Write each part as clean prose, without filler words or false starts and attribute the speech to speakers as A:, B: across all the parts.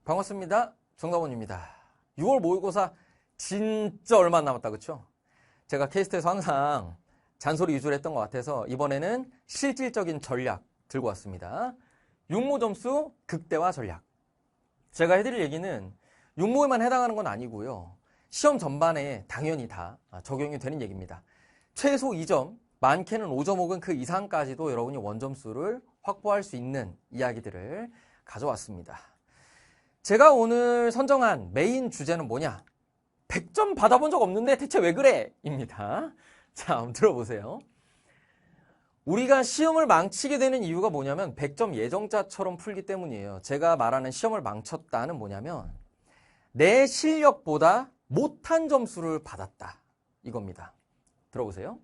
A: 반갑습니다. 정답원입니다. 6월 모의고사 진짜 얼마 안 남았다, 그쵸? 제가 캐스트에서 항상 잔소리 위주로 했던 것 같아서 이번에는 실질적인 전략 들고 왔습니다. 육모 점수 극대화 전략. 제가 해드릴 얘기는 육모에만 해당하는 건 아니고요. 시험 전반에 당연히 다 적용이 되는 얘기입니다. 최소 2점, 많게는 5점 혹은 그 이상까지도 여러분이 원점수를 확보할 수 있는 이야기들을 가져왔습니다. 제가 오늘 선정한 메인 주제는 뭐냐? 100점 받아본 적 없는데 대체 왜 그래? 입니다. 자, 한번 들어보세요. 우리가 시험을 망치게 되는 이유가 뭐냐면 100점 예정자처럼 풀기 때문이에요. 제가 말하는 시험을 망쳤다는 뭐냐면 내 실력보다 못한 점수를 받았다. 이겁니다. 들어보세요.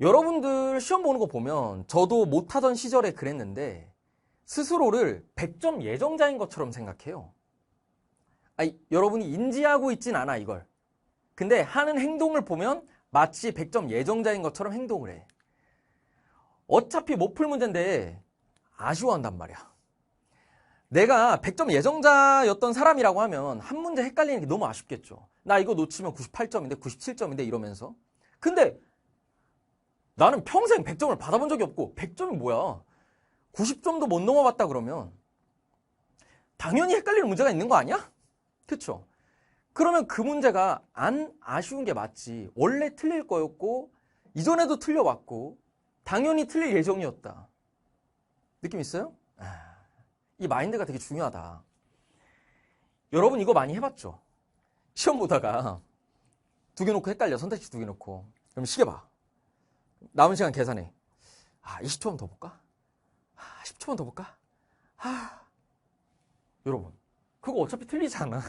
A: 여러분들 시험 보는 거 보면 저도 못하던 시절에 그랬는데 스스로를 100점 예정자인 것처럼 생각해요. 아니, 여러분이 인지하고 있진 않아, 이걸. 근데 하는 행동을 보면 마치 100점 예정자인 것처럼 행동을 해. 어차피 못 풀 문제인데 아쉬워한단 말이야. 내가 100점 예정자였던 사람이라고 하면 한 문제 헷갈리는 게 너무 아쉽겠죠. 나 이거 놓치면 98점인데 97점인데 이러면서. 근데 나는 평생 100점을 받아본 적이 없고 100점이 뭐야? 90점도 못 넘어봤다 그러면 당연히 헷갈리는 문제가 있는 거 아니야? 그쵸? 그러면 그 문제가 안 아쉬운 게 맞지. 원래 틀릴 거였고 이전에도 틀려왔고 당연히 틀릴 예정이었다. 느낌 있어요? 이 마인드가 되게 중요하다. 여러분 이거 많이 해봤죠? 시험 보다가 두 개 놓고 헷갈려. 선택지 두 개 놓고. 그럼 시계 봐. 남은 시간 계산해. 20초만 더 볼까? 10초만 더 볼까? 여러분, 그거 어차피 틀리잖아요?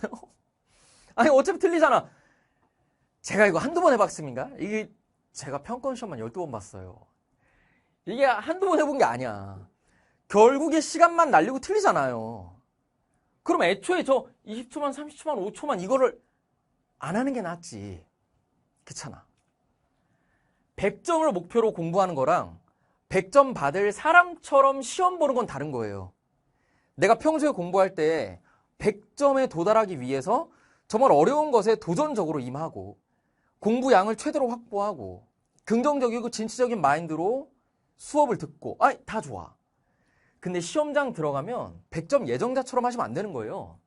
A: 아니, 어차피 틀리잖아. 제가 이거 한두 번 해봤습니까? 이게 제가 평권 시험만 12번 봤어요. 이게 한두 번 해본 게 아니야. 결국에 시간만 날리고 틀리잖아요. 그럼 애초에 저 20초만, 30초만, 5초만 이거를 안 하는 게 낫지. 그렇잖아. 100점을 목표로 공부하는 거랑 100점 받을 사람처럼 시험 보는 건 다른 거예요. 내가 평소에 공부할 때 100점에 도달하기 위해서 정말 어려운 것에 도전적으로 임하고 공부량을 최대로 확보하고 긍정적이고 진취적인 마인드로 수업을 듣고 다 좋아. 근데 시험장 들어가면 100점 예정자처럼 하시면 안 되는 거예요.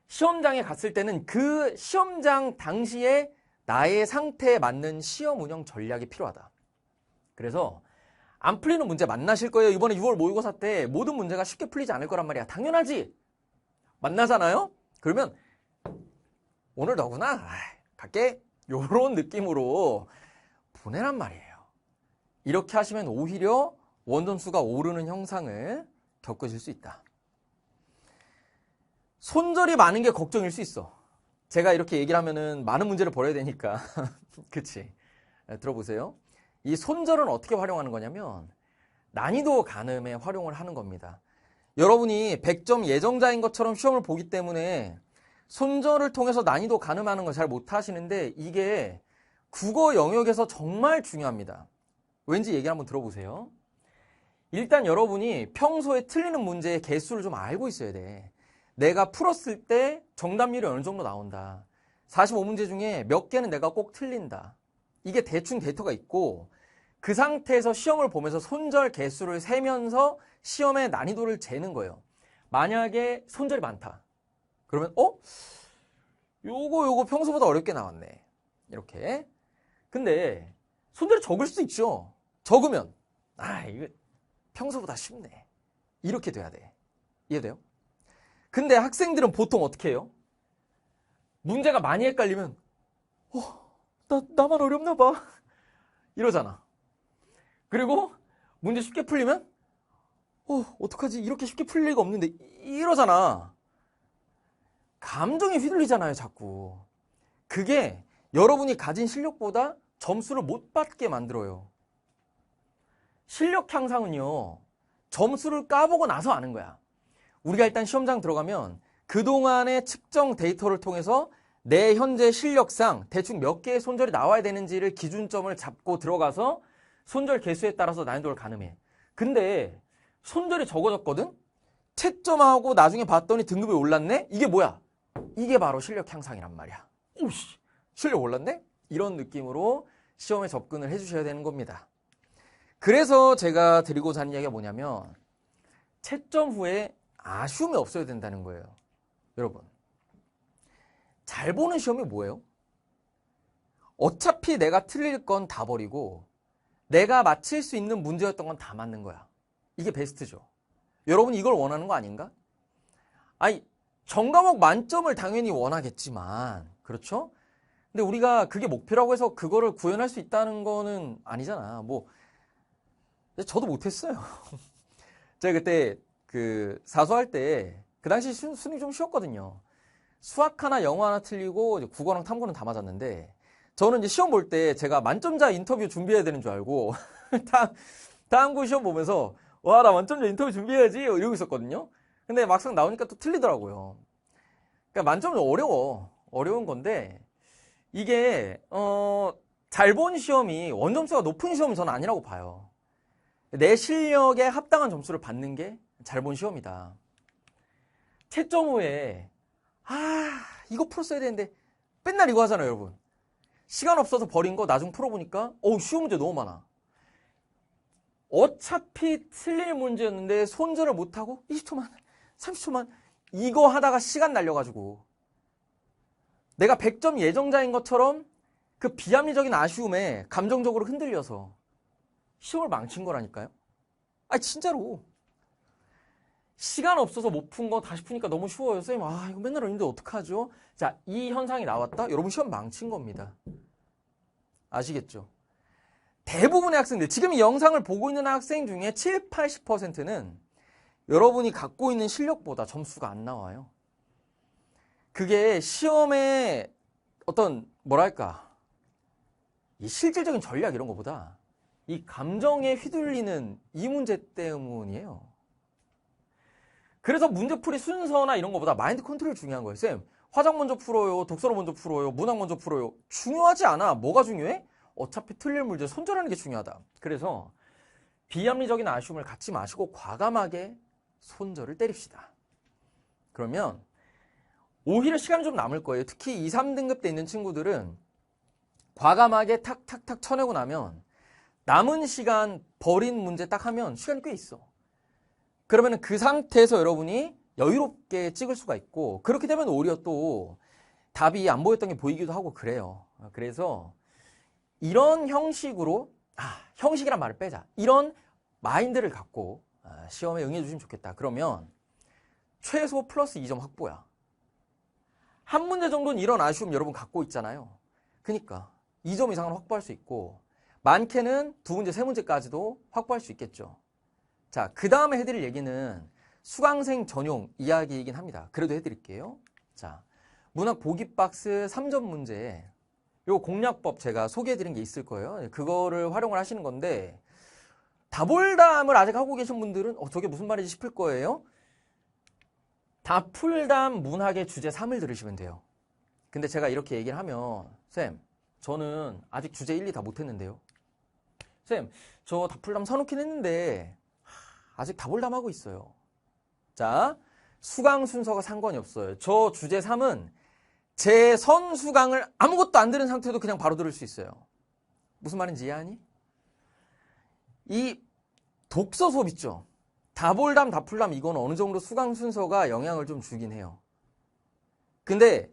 A: 시험장에 갔을 때는 그 시험장 당시에 나의 상태에 맞는 시험 운영 전략이 필요하다. 그래서 안 풀리는 문제 만나실 거예요. 이번에 6월 모의고사 때 모든 문제가 쉽게 풀리지 않을 거란 말이야. 당연하지. 만나잖아요. 그러면 오늘 너구나. 갈게. 요런 느낌으로 보내란 말이에요. 이렇게 하시면 오히려 원점수가 오르는 형상을 겪으실 수 있다. 손절이 많은 게 걱정일 수 있어. 제가 이렇게 얘기를 하면은 많은 문제를 버려야 되니까. 그치? 들어보세요. 이 손절은 어떻게 활용하는 거냐면 난이도 가늠에 활용을 하는 겁니다. 여러분이 100점 예정자인 것처럼 시험을 보기 때문에 손절을 통해서 난이도 가늠하는 걸 잘 못하시는데 이게 국어 영역에서 정말 중요합니다. 왠지 얘기 한번 들어보세요. 일단 여러분이 평소에 틀리는 문제의 개수를 좀 알고 있어야 돼. 내가 풀었을 때 정답률이 어느 정도 나온다. 45문제 중에 몇 개는 내가 꼭 틀린다. 이게 대충 데이터가 있고 그 상태에서 시험을 보면서 손절 개수를 세면서 시험의 난이도를 재는 거예요. 만약에 손절이 많다. 그러면 요거 평소보다 어렵게 나왔네. 이렇게. 근데 손절이 적을 수도 있죠. 적으면 이거 평소보다 쉽네. 이렇게 돼야 돼. 이해돼요? 근데 학생들은 보통 어떻게 해요? 문제가 많이 헷갈리면 나만 어렵나 봐. 이러잖아. 그리고 문제 쉽게 풀리면 어떡하지? 이렇게 쉽게 풀릴 리가 없는데 이러잖아. 감정에 휘둘리잖아요, 자꾸. 그게 여러분이 가진 실력보다 점수를 못 받게 만들어요. 실력 향상은요, 점수를 까보고 나서 아는 거야. 우리가 일단 시험장 들어가면 그동안의 측정 데이터를 통해서 내 현재 실력상 대충 몇 개의 손절이 나와야 되는지를 기준점을 잡고 들어가서 손절 개수에 따라서 난이도를 가늠해. 근데 손절이 적어졌거든? 채점하고 나중에 봤더니 등급이 올랐네? 이게 뭐야? 이게 바로 실력 향상이란 말이야. 오씨, 실력 올랐네? 이런 느낌으로 시험에 접근을 해주셔야 되는 겁니다. 그래서 제가 드리고자 하는 이야기가 뭐냐면 채점 후에 아쉬움이 없어야 된다는 거예요. 여러분, 잘 보는 시험이 뭐예요? 어차피 내가 틀릴 건 다 버리고 내가 맞힐 수 있는 문제였던 건 다 맞는 거야. 이게 베스트죠. 여러분 이걸 원하는 거 아닌가? 아니, 전과목 만점을 당연히 원하겠지만, 그렇죠? 근데 우리가 그게 목표라고 해서 그거를 구현할 수 있다는 거는 아니잖아. 뭐 저도 못했어요. 제가 그때 그 사수할 때 그 당시 수능이 좀 쉬웠거든요. 수학 하나, 영어 하나 틀리고 이제 국어랑 탐구는 다 맞았는데 저는 이제 시험 볼 때 제가 만점자 인터뷰 준비해야 되는 줄 알고 다음 고 시험 보면서 와, 나 만점자 인터뷰 준비해야지 이러고 있었거든요. 근데 막상 나오니까 또 틀리더라고요. 그러니까 만점은 어려운 건데 이게 잘 본 시험이 원점수가 높은 시험은 저는 아니라고 봐요. 내 실력에 합당한 점수를 받는 게 잘 본 시험이다. 채점 후에 이거 풀었어야 되는데 맨날 이거 하잖아요, 여러분. 시간 없어서 버린 거 나중 풀어보니까 쉬운 문제 너무 많아. 어차피 틀릴 문제였는데 손절을 못하고 20초만 30초만 이거 하다가 시간 날려가지고 내가 100점 예정자인 것처럼 그 비합리적인 아쉬움에 감정적으로 흔들려서 시험을 망친 거라니까요. 진짜로. 시간 없어서 못 푼 거 다시 푸니까 너무 쉬워요. 선생님, 이거 맨날 했는데 어떡하죠? 자, 이 현상이 나왔다? 여러분 시험 망친 겁니다. 아시겠죠? 대부분의 학생들, 지금 이 영상을 보고 있는 학생 중에 7, 80%는 여러분이 갖고 있는 실력보다 점수가 안 나와요. 그게 시험의 어떤 뭐랄까 이 실질적인 전략 이런 것보다 이 감정에 휘둘리는 이 문제 때문이에요. 그래서 문제풀이 순서나 이런 것보다 마인드 컨트롤이 중요한 거예요. 쌤, 화작 먼저 풀어요, 독서로 먼저 풀어요, 문학 먼저 풀어요. 중요하지 않아. 뭐가 중요해? 어차피 틀릴 문제 손절하는 게 중요하다. 그래서 비합리적인 아쉬움을 갖지 마시고 과감하게 손절을 때립시다. 그러면 오히려 시간이 좀 남을 거예요. 특히 2, 3등급 때 있는 친구들은 과감하게 탁탁탁 쳐내고 나면 남은 시간 버린 문제 딱 하면 시간이 꽤 있어. 그러면 그 상태에서 여러분이 여유롭게 찍을 수가 있고 그렇게 되면 오히려 또 답이 안 보였던 게 보이기도 하고 그래요. 그래서 이런 형식으로 형식이란 말을 빼자. 이런 마인드를 갖고 시험에 응해 주시면 좋겠다. 그러면 최소 플러스 2점 확보야. 한 문제 정도는 이런 아쉬움 여러분 갖고 있잖아요. 그러니까 2점 이상은 확보할 수 있고 많게는 2문제, 3문제까지도 확보할 수 있겠죠. 자, 그 다음에 해드릴 얘기는 수강생 전용 이야기이긴 합니다. 그래도 해드릴게요. 자, 문학 보기 박스 3점 문제 요 공략법 제가 소개해드린 게 있을 거예요. 그거를 활용을 하시는 건데 다볼담을 아직 하고 계신 분들은 저게 무슨 말인지 싶을 거예요. 다풀담 문학의 주제 3을 들으시면 돼요. 근데 제가 이렇게 얘기를 하면 쌤, 저는 아직 주제 1, 2 다 못했는데요. 쌤, 저 다풀담 사놓긴 했는데 아직 다볼담하고 있어요. 자, 수강 순서가 상관이 없어요. 저 주제 3은 제 선수강을 아무것도 안 들은 상태도 그냥 바로 들을 수 있어요. 무슨 말인지 이해하니? 이 독서 수업 있죠? 다볼담, 다풀담 이건 어느 정도 수강 순서가 영향을 좀 주긴 해요. 근데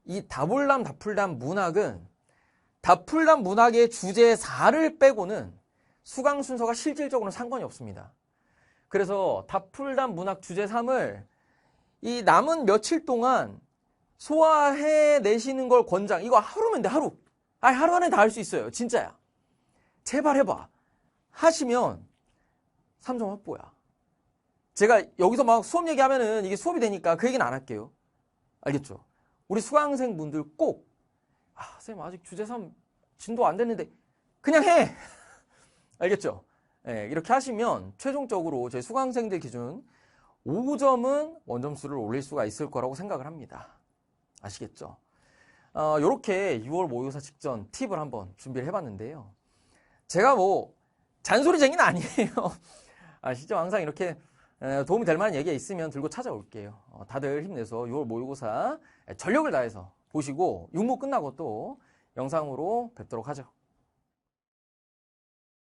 A: 이 다볼담, 다풀담 문학은 다풀담 문학의 주제 4를 빼고는 수강 순서가 실질적으로는 상관이 없습니다. 그래서 다풀담 문학 주제 3을 이 남은 며칠 동안 소화해 내시는 걸 권장. 이거 하루면 돼, 하루. 하루 안에 다 할 수 있어요. 진짜야. 제발 해봐. 하시면 3점 확보야. 제가 여기서 막 수업 얘기하면은 이게 수업이 되니까 그 얘기는 안 할게요. 알겠죠? 우리 수강생분들 꼭 선생님 아직 주제 3 진도 안 됐는데 그냥 해. 알겠죠? 네, 이렇게 하시면 최종적으로 저희 수강생들 기준 5점은 원점수를 올릴 수가 있을 거라고 생각을 합니다. 아시겠죠? 요렇게 6월 모의고사 직전 팁을 한번 준비를 해봤는데요. 제가 뭐 잔소리쟁이는 아니에요. 아시죠? 항상 이렇게 도움이 될 만한 얘기가 있으면 들고 찾아올게요. 다들 힘내서 6월 모의고사 전력을 다해서 보시고 육모 끝나고 또 영상으로 뵙도록 하죠.